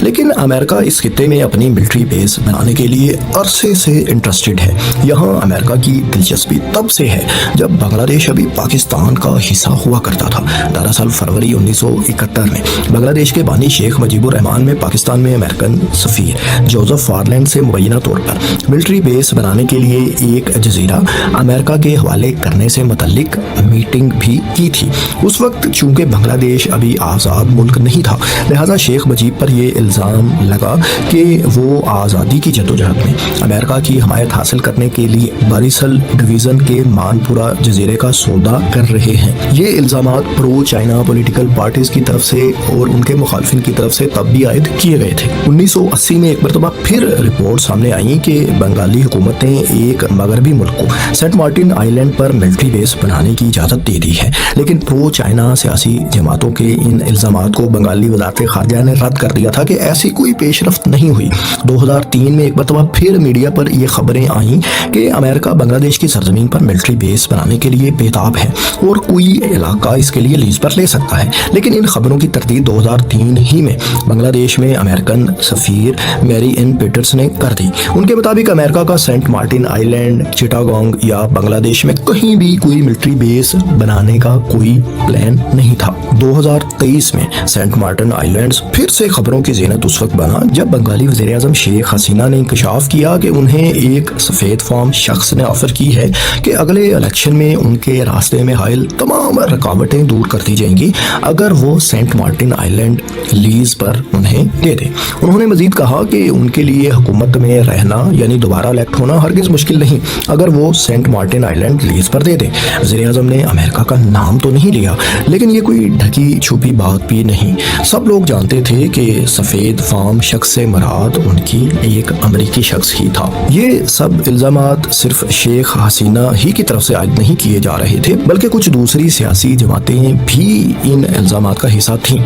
لیکن امریکہ اس خطے میں اپنی ملٹری بیس بنانے کے لیے عرصے سے انٹرسٹڈ ہے۔ یہاں امریکہ کی دلچسپی تب سے ہے جب بنگلہ دیش ابھی پاکستان کا حصہ ہوا کرتا تھا۔ دراصل فروری 1971 میں بنگلہ دیش کے بانی شیخ مجیب الرحمان میں پاکستان میں امریکن سفیر جوزف فارلینڈ سے مبینہ طور پر ملٹری بیس بنانے کے لیے ایک جزیرہ امریکہ کے حوالے کرنے سے متعلق میٹنگ بھی کی تھی۔ اس وقت چونکہ بنگلہ دیش ابھی آزاد ملک نہیں تھا، لہذا شیخ مجیب پر یہ الزام لگا کہ وہ آزادی کی جدوجہد میں امریکہ کی حمایت حاصل کرنے کے لیے باریسل ڈویژن کے مانپورہ جزیرے کا سودا کر رہے ہیں۔ یہ الزامات پرو چائنا پولیٹیکل پارٹیز کی طرف سے اور ان کے مخالفین کی طرف سے تب بھی عائد کیے گئے تھے۔ 1980 میں ایک مرتبہ پھر رپورٹ سامنے آئی کہ بنگالی حکومت نے ایک مغربی ملک کو سینٹ مارٹن آئی لینڈ پر ملٹری بیس بنانے کی اجازت دے دی ہے، لیکن پرو چائنا سیاسی جماعتوں کے ان الزامات کو بنگالی وزارت خارجہ نے رد کر دیا تھا کہ ایسی کوئی پیش رفت نہیں ہوئی۔ 2003 میں ایک مرتبہ پھر میڈیا پر یہ خبریں آئیں کہ امریکہ بنگلہ دیش کی سرزمین پر ملٹری بیس بنانے کے لیے بےتاب ہے اور کوئی علاقہ اس کے لیے لیز پر لے سکتا ہے، لیکن ان خبروں کی تردید 2003 ہی میں بنگلہ دیش میں امریکن سفیر میری این پیٹرس نے کر دی۔ ان کے مطابق امریکہ کا سینٹ مارٹن آئی لینڈ، چٹاگانگ یا بنگلہ دیش میں کہیں بھی کوئی ملٹری بیس بنانے کا کوئی پلان نہیں تھا۔ 2023 میں سینٹ مارٹن آئی لینڈز پھر سے خبروں کی زینت اس وقت بنا جب بنگالی وزیر اعظم شیخ حسینہ نے انکشاف کیا کہ انہیں ایک سفید فام شخص نے آفر کی ہے کہ اگلے الیکشن میں ان کے راستے میں حائل تمام رکاوٹیں دور کر دی جائیں گی اگر وہ سینٹ مارٹن آئی لینڈ لیز پر انہیں دے دیں۔ انہوں نے مزید کہا کہ ان کے لیے حکومت میں رہنا یعنی دوبارہ الیکٹ ہونا ہرگز مشکل نہیں اگر وہ سینٹ مارٹن آئی لینڈ لیز پر دے دیں۔ وزیر اعظم نے امریکہ کا نام تو نہیں لیا، لیکن یہ کوئی ڈھکی چھپی بات بھی نہیں۔ سب لوگ جانتے تھے کہ سفید فام شخص سے مراد ان کی ایک امریکی شخص ہی تھا۔ یہ سب الزامات صرف شیخ حسینہ ہی کی طرف سے عائد نہیں کیے جا رہے تھے، بلکہ کچھ دوسری سیاسی جماعتیں بھی ان الزامات کا حصہ تھیں۔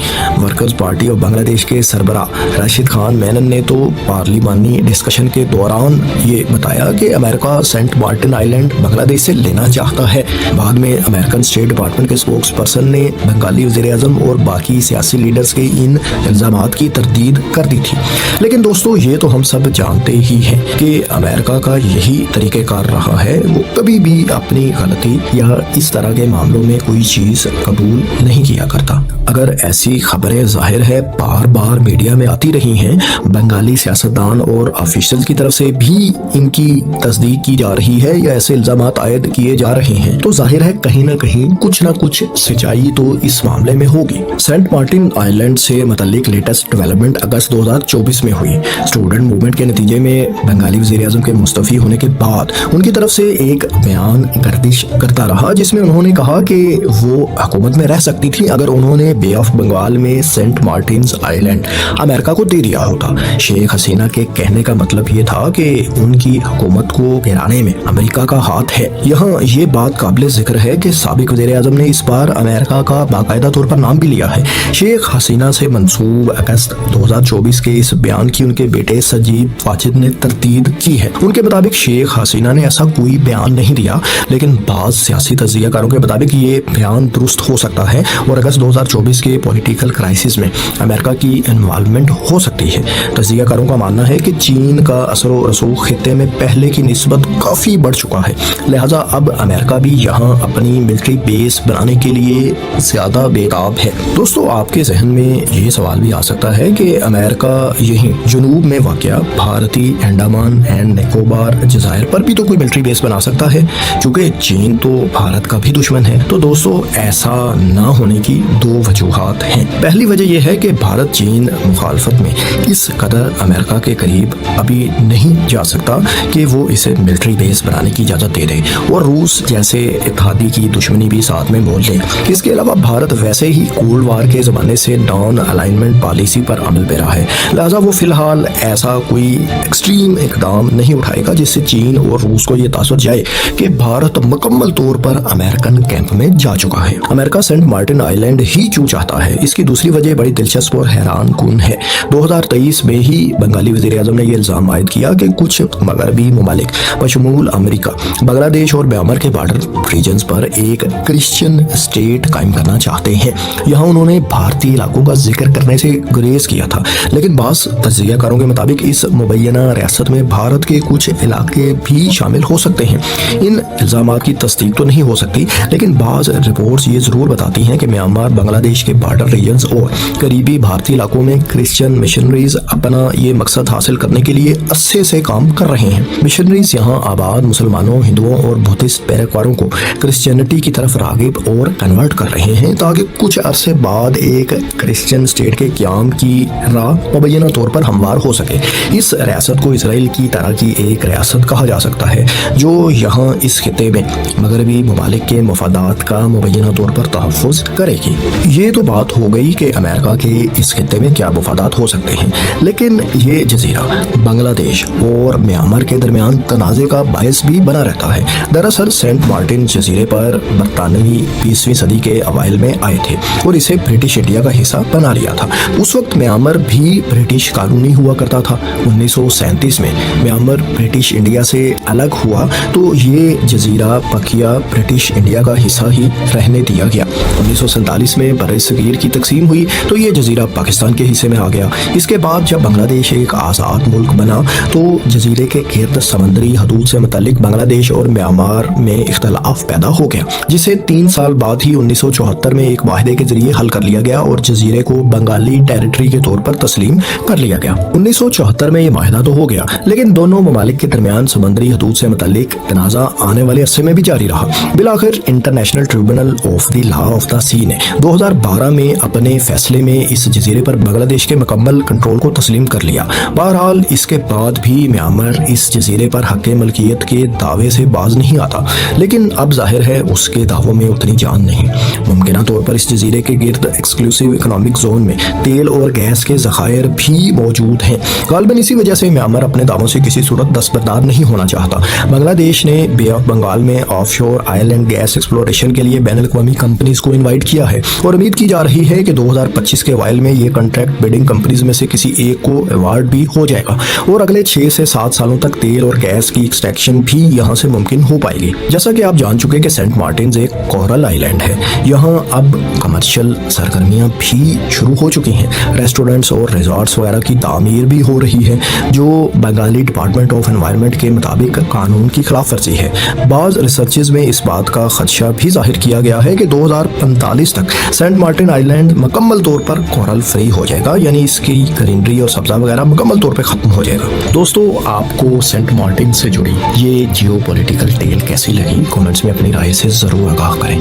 ورکرز پارٹی آف بنگلہ دیش کے سربراہ راشد خان مینن نے تو پارلیمانی ڈسکشن کے دوران یہ بتایا کہ امریکہ سینٹ مارٹن آئی لینڈ بنگلہ دیش سے لینا چاہتا ہے۔ بعد میں امریکن اسٹیٹ ڈپارٹمنٹ کے اسپوکس پرسن نے بنگالی وزیر اعظم اور باقی سیاسی لیڈرز کے ان الزامات کی تردید کر دی تھی۔ لیکن دوستو، یہ تو ہم سب جانتے ہی ہیں کہ امریکہ کا یہی طریقہ کار رہا ہے، وہ کبھی بھی اپنی غلطی یا اس طرح کے معاملوں میں کوئی چیز قبول نہیں کیا کرتا۔ اگر ایسی خبریں ظاہر ہے بار بار میڈیا میں آتی رہی ہیں، بنگالی سیاستدان اور آفیشل کی طرف سے بھی ان کی تصدیق کی جا رہی ہے یا ایسے الزامات عائد کیے جا رہے ہیں، تو ظاہر ہے کہیں نہ کہیں کچھ نہ کچھ سچائی تو اس معاملے میں ہوگی۔ سینٹ مارٹن آئی لینڈ سے متعلق لیٹسٹ ڈیولپمنٹ اگست 2024 میں ہوئی۔ اسٹوڈنٹ موومنٹ کے نتیجے میں بنگالی وزیر اعظم کے مستعفی ہونے کے بعد ان کی طرف سے ایک بیان گردش کرتا رہا جس میں انہوں نے کہا کہ وہ حکومت میں رہ سکتی تھی اگر انہوں نے بے آف بنگال میں سینٹ مارٹنز آئی لینڈ امریکہ کو دے دیا ہوتا۔ شیخ حسینہ کے کہنے کا مطلب یہ تھا کہ ان کی حکومت کو گرانے میں امریکہ کا ہاتھ ہے۔ یہاں یہ بات قابل ذکر ہے کہ سابق وزیر اعظم نے اس بار امریکہ کا باقاعدہ طور پر نام بھی لیا ہے۔ شیخ حسینہ سے منسوب اگست 2024 کے اس بیان کی ان کے بیٹے سجیب واجد نے تردید کی ہے۔ ان کے مطابق شیخ حسینہ نے ایسا کوئی بیان نہیں دیا، لیکن بعض سیاسی تجزیہ کاروں کے مطابق یہ بیان درست ہو سکتا ہے اور اگست 2024 کے پولیٹیکل کرائسس میں امریکہ کی انوالومنٹ ہو سکتی ہے۔ تجزیہ کاروں کا ماننا ہے کہ چین کا اثر و رسوخ خطے میں پہلے کی نسبت کافی بڑھ چکا ہے، لہٰذا اب امریکہ بھی یہاں اپنی ملٹری بیس بنانے کے لیے زیادہ بےتاب ہے۔ دوستو، آپ کے ذہن میں یہ سوال بھی آ سکتا ہے کہ امریکہ یہیں جنوب میں واقع بھارتی انڈمان اینڈ نکوبار جزائر پر بھی تو کوئی ملٹری بیس بنا سکتا ہے، کیونکہ چین تو بھارت کا بھی دشمن ہے۔ تو دوستو، ایسا نہ ہونے کی دو وجوہات ہیں۔ پہلی وجہ یہ ہے کہ بھارت چین مخالفت میں اس قدر امریکہ کے قریب ابھی نہیں جا سکتا کہ وہ اسے ملٹری بیس بنانے کی اجازت دے دے اور روس جیسے اتحادی کی دشمنی بھی ساتھ میں مول لے۔ اس کے علاوہ بھارت ویسے ہی کولڈ وار کے زمانے سے ڈان الائنمنٹ پالیسی پر عمل پیرا ہے، لہٰذا وہ فی الحال ایسا کوئی ایکسٹریم اقدام نہیں اٹھائے گا جس سے چین اور روس کو یہ تاثر جائے کہ بھارت مکمل طور پر امریکن کیمپ میں جا چکا ہے۔ امریکہ سینٹ مارٹن آئی لینڈ ہی کیوں چاہتا ہے؟ اس کی دوسری وجہ بڑی دلچسپ اور حیران کن ہے۔ 2023 میں ہی بنگالی وزیر اعظم نے یہ الزام عائد کیا کہ کچھ مغربی ممالک بشمول امریکہ بنگلہ دیش اور میانمار کے بارڈر ریجنز پر ایک کرسچین اسٹیٹ قائم کرنا چاہتے ہیں۔ یہاں انہوں نے بھارتی علاقوں کا ذکر کرنے سے گریز کیا تھا، لیکن بعض تجزیہ کاروں کے مطابق اس مبینہ ریاست میں بھارت کے کچھ علاقے بھی شامل ہو سکتے ہیں۔ ان الزامات کی تصدیق تو نہیں ہو سکتی، لیکن بعض رپورٹس یہ ضرور بتاتی ہیں کہ میانمار، بنگلہ دیش کے بارڈر ریجنز اور قریبی بھارتی علاقوں میں کرسچن مشنریز اپنا یہ مقصد حاصل کرنے کے لیے عرصے سے کام کر رہے ہیں۔ مشنریز یہاں آباد مسلمانوں، ہندوؤں اور بدھسٹ پیروکاروں کو کرسچینٹی کی طرف راغب اور کنورٹ کر رہے ہیں تاکہ کچھ عرصے بعد ایک کرسچن اسٹیٹ کے قیام کی راہ مبینہ طور پر ہموار ہو سکے۔ اس ریاست کو اسرائیل کی طرح کی ایک ریاست کہا جا سکتا ہے جو یہاں اس خطے میں مغربی ممالک کے مفادات کا مبینہ طور پر تحفظ کرے گی۔ یہ تو بات ہو گئی کہ امریکہ کے اس خطے میں کیا مفادات ہو سکتے ہیں، لیکن یہ جزیرہ بنگلہ دیش اور میانمار کے درمیان تنازع کا باعث بھی بنا رہتا ہے۔ دراصل سینٹ مارٹن جزیرے پر برطانوی 20ویں صدی کے اوائل میں آئے تھے اور اسے برٹش انڈیا کا حصہ بنا لیا تھا۔ اس وقت میانمار بھی برٹش قانونی ہوا کرتا تھا۔ 1937 میں میانمار برٹش انڈیا سے الگ ہوا تو یہ جزیرہ بقیہ برٹش انڈیا کا حصہ ہی رہنے دیا گیا۔ 1947 میں بر صغیر کی تقسیم ہوئی تو یہ جزیرہ پاکستان کے حصے میں آ گیا۔ اس کے بعد جب بنگلہ دیش ایک آزاد ملک بنا تو جزیرے کے گرد سمندری حدود سے متعلق بنگلہ دیش اور میانمار میں اختلاف پیدا ہو گیا، جسے 3 سال بعد ہی 1974 میں ایک معاہدے کے ذریعے حل کر لیا گیا اور جزیرے کو بنگالی ٹیریٹری کے طور پر تسلیم کر لیا گیا۔ 1974 میں یہ معاہدہ تو ہو گیا، لیکن دونوں ممالک کے درمیان سمندری حدود سے متعلق تنازع آنے والے عرصے میں بھی جاری رہا۔ بالآخر international tribunal of the law of the sea نے 2012 میں اپنے فیصلے میں اس جزیرے پر بنگلہ دیش کے مکمل کنٹرول کو تسلیم کر لیا۔ بہرحال اس کے بعد بھی میانمار اس جزیرے پر حق ملکیت کے دعوے سے باز نہیں آتا، لیکن اب ظاہر ہے اس کے دعووں میں اتنی جان نہیں۔ ممکنہ طور پر اس جزیرے کے گرد ایکسکلوسیو اکنامک زون میں تیل اور گیس کے ذخائر بھی موجود ہیں۔ غالباً اسی وجہ سے میانمار اپنے دعووں سے کسی صورت دستبردار نہیں ہونا چاہتا۔ بنگلہ دیش نے بے آف بنگال میں آف شور آئل اینڈ گیس ایکسپلوریشن کے لیے بین الاقوامی کمپنیز کو انوائٹ کیا ہے اور امید کی جا رہی ہے کہ 2025 کے اوائل میں یہ کنٹریکٹ بیڈنگ کمپنیز میں سے کسی ایک کو ایوارڈ بھی ہو جائے گا اور اگلے 6 سے 7 سالوں تک تیل اور گیس کی ایکسٹریکشن بھی یہاں سے ممکن ہو پائے گی۔ جیسا کہ آپ جان چکے کہ سینٹ مارٹنز ایک کورل آئی لینڈ ہے، یہاں اب کمرشل سرگرمیاں بھی شروع ہو چکی ہیں۔ ریسٹورنٹس اور ریزارٹس وغیرہ کی تعمیر بھی ہو رہی ہے جو بنگالی ڈپارٹمنٹ آف انوائرمنٹ کے مطابق قانون کی خلاف ورزی ہے۔ بعض ریسرچز میں اس بات کا خدشہ بھی ظاہر کیا گیا ہے کہ 2045 تک سینٹ مارٹن آئی لینڈ مکمل طور پر کورل فری ہو جائے گا، یعنی اس کی گرینری اور سبزہ وغیرہ مکمل طور پہ ختم ہو جائے گا۔ دوستو، آپ کو سینٹ مارٹن سے جڑی یہ جیو پولیٹیکل ٹیل کیسی لگی؟ کمنٹس میں اپنی رائے سے ضرور آگاہ کریں۔